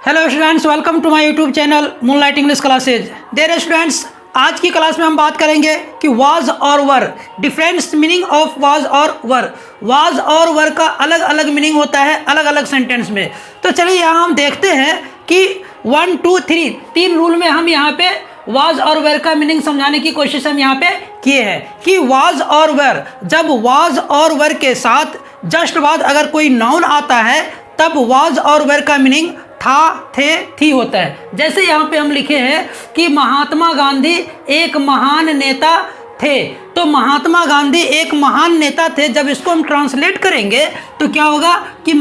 Hello students, welcome to my YouTube channel moonlight English classes. Dear students, आज की class में हम बात करेंगे कि वाज और वर, डिफरेंस मीनिंग ऑफ वाज और वर। वाज और वर का अलग अलग मीनिंग होता है अलग अलग सेंटेंस में। तो चलिए यहाँ हम देखते हैं कि 1, 2, 3 तीन रूल में हम यहाँ पे वाज और वेर का मीनिंग समझाने की कोशिश हम यहाँ पे किए हैं कि वाज और वेर, जब वाज और वेर के साथ जस्ट बाद अगर कोई नाउन आता है तब वाज और वेर का मीनिंग था, थे, थी होता है। जैसे यहाँ पे हम लिखे हैं कि महात्मा गांधी एक महान नेता थे, तो महात्मा गांधी एक महान नेता थे। जब इसको हम ट्रांसलेट करेंगे तो क्या होगा कि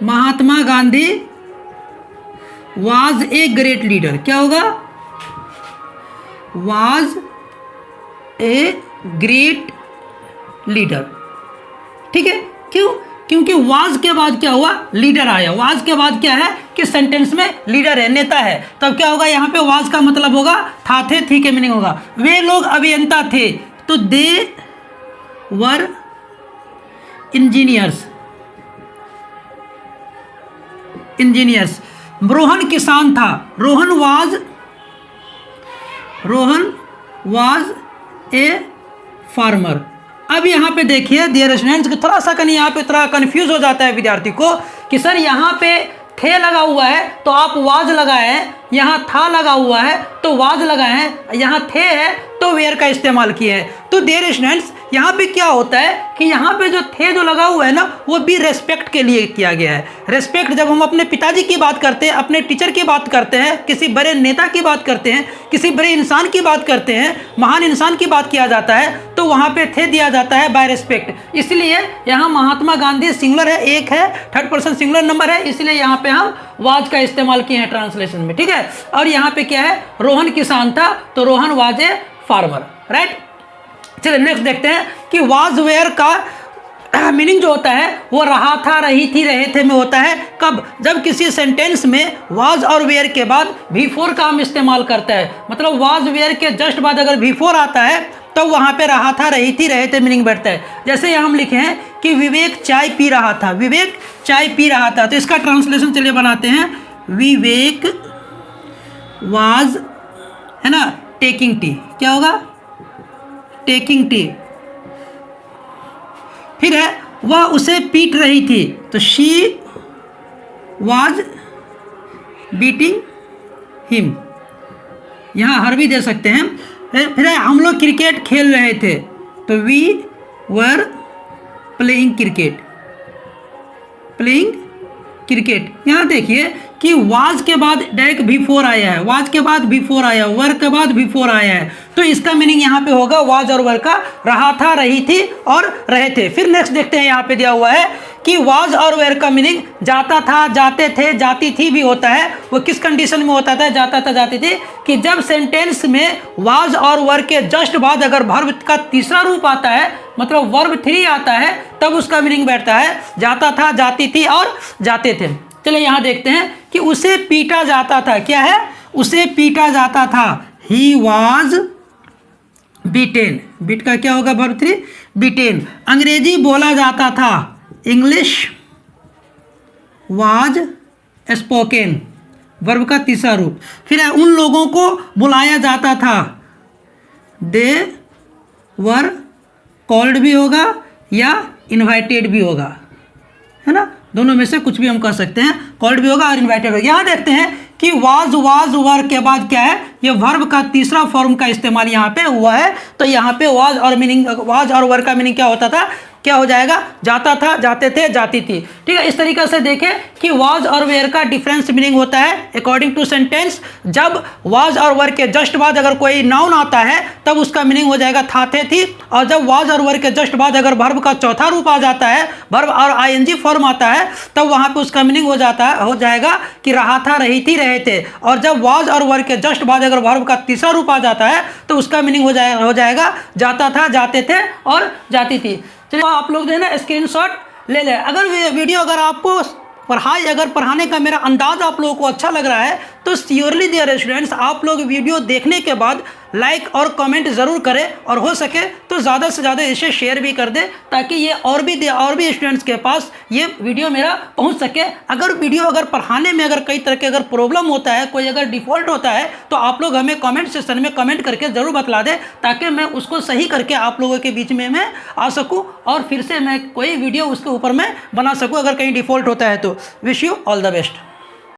Mahatma Gandhi was a great leader. क्या होगा? Was a great leader. ठीक है, क्यों? क्योंकि वाज के बाद क्या हुआ? लीडर आया। वाज के बाद क्या है कि सेंटेंस में लीडर है, नेता है। तब क्या होगा? यहाँ पे वाज का मतलब होगा था, थे, थी के मीनिंग होगा। वे लोग अभियंता थे, तो दे वर इंजीनियर्स। रोहन किसान था, रोहन वाज ए फार्मर। अब यहाँ पे देखिए डियर स्टूडेंट्स, थोड़ा सा कहीं यहाँ पे थोड़ा कंफ्यूज हो जाता है विद्यार्थी को कि सर यहाँ पे थे लगा हुआ है तो आप वाज लगाए हैं, यहाँ था लगा हुआ है तो वाज लगाए हैं, यहाँ थे है तो वेयर का इस्तेमाल किए हैं। तो डियर स्टूडेंट्स, यहाँ पे क्या होता है कि यहाँ पे जो थे जो लगा हुआ है ना, वो भी रेस्पेक्ट के लिए किया गया है। रेस्पेक्ट, जब हम अपने पिताजी की बात करते हैं, अपने टीचर की बात करते हैं, किसी बड़े नेता की बात करते हैं, किसी बड़े इंसान की बात करते हैं, महान इंसान की बात किया जाता है, तो वहाँ पे थे दिया जाता है बाय रेस्पेक्ट। इसलिए यहाँ महात्मा गांधी सिंगुलर है, एक है, थर्ड पर्सन सिंगुलर नंबर है, इसलिए यहाँ पे हम वाज का इस्तेमाल किए हैं ट्रांसलेशन में। ठीक है, और यहाँ पे क्या है? रोहन किसान था तो Rohan was a farmer. Right, चलिए नेक्स्ट देखते हैं कि वाज वेयर का मीनिंग जो होता है वो रहा था, रही थी, रहे थे में होता है। कब? जब किसी सेंटेंस में वाज और वेयर के बाद V4 का हम इस्तेमाल करते हैं। मतलब वाज वेयर के जस्ट बाद अगर V4 आता है तो वहाँ पे रहा था, रही थी, रहे थे मीनिंग बैठता है। जैसे यहाँ हम लिखे हैं कि विवेक चाय पी रहा था, विवेक चाय पी रहा था, तो इसका ट्रांसलेशन चलिए बनाते हैं। विवेक वाज, है ना, टेकिंग टी। क्या होगा? Taking tea. फिर है वह उसे पीट रही थी, तो शी वाज बीटिंग हिम। यहाँ हर भी दे सकते हैं। फिर है हम लोग क्रिकेट खेल रहे थे, तो वी वर प्लेइंग क्रिकेट। यहाँ देखिए कि वाज के बाद डायरेक्ट V4 आया है, वाज के बाद V4 आया, वर के बाद V4 आया है, तो इसका मीनिंग यहाँ पे होगा वाज और वर का रहा था, रही थी और रहे थे। फिर नेक्स्ट देखते हैं, यहाँ पे दिया हुआ है कि वाज और वेयर का मीनिंग जाता था, जाते थे, जाती थी भी होता है। वो किस कंडीशन में होता था जाता था, जाती थी? कि जब सेंटेंस में वाज और वर के जस्ट बाद अगर वर्ब का तीसरा रूप आता है, मतलब वर्ब 3 आता है, तब उसका मीनिंग बैठता है जाता था, जाती थी और जाते थे। चलिए यहाँ देखते हैं कि उसे पीटा जाता था। क्या है? उसे पीटा जाता था। He was beaten. बीट का क्या होगा? Verb 3 beaten. अंग्रेजी बोला जाता था, इंग्लिश वाज स्पोकन, वर्ब का तीसरा रूप। फिर है उन लोगों को बुलाया जाता था, दे वर कॉल्ड भी होगा या इनवाइटेड भी होगा, है ना, दोनों में से कुछ भी हम कह सकते हैं। कॉल्ड भी होगा और इनवाइटेड होगा। यहाँ देखते हैं कि वाज वर के बाद क्या है? ये वर्ब का तीसरा फॉर्म का इस्तेमाल यहाँ पे हुआ है। तो यहाँ पे वाज और वर का मीनिंग क्या होता था? क्या हो जाएगा? जाता था, जाते थे, जाती थी। ठीक है, इस तरीके से देखें कि वाज और वेयर का डिफरेंस मीनिंग होता है अकॉर्डिंग टू सेंटेंस। जब वाज और वर के जस्ट बाद अगर कोई नाउन आता है तब उसका मीनिंग हो जाएगा था, थे, थी। और जब वाज और वर के जस्ट बाद अगर वर्ब का चौथा रूप आ जाता है, वर्ब और ING फॉर्म आता है, तब वहाँ पे उसका मीनिंग हो जाएगा कि रहा था, रही थी, रहे थे। और जब वाज और वर के जस्ट बाद अगर वर्ब का तीसरा रूप आ जाता है तो उसका मीनिंग हो जाएगा जाता था, जाते थे और जाती थी। चलिए आप लोग जो है ना स्क्रीनशॉट ले लें। अगर वीडियो अगर आपको पढ़ाने का मेरा अंदाज आप लोगों को अच्छा लग रहा है तो श्योरली डियर स्टूडेंट्स आप लोग वीडियो देखने के बाद लाइक और कमेंट ज़रूर करें और हो सके तो ज़्यादा से ज़्यादा इसे शेयर भी कर दें ताकि ये और भी स्टूडेंट्स के पास ये वीडियो मेरा पहुंच सके। अगर पढ़ाने में अगर कई तरह के अगर प्रॉब्लम होता है, कोई अगर डिफ़ॉल्ट होता है, तो आप लोग हमें कमेंट सेक्शन में कमेंट करके ज़रूर बतला दें ताकि मैं उसको सही करके आप लोगों के बीच में मैं आ सकूँ और फिर से मैं कोई वीडियो उसके ऊपर मैं बना सकूँ अगर कहीं डिफ़ॉल्ट होता है तो। Wish you all the best.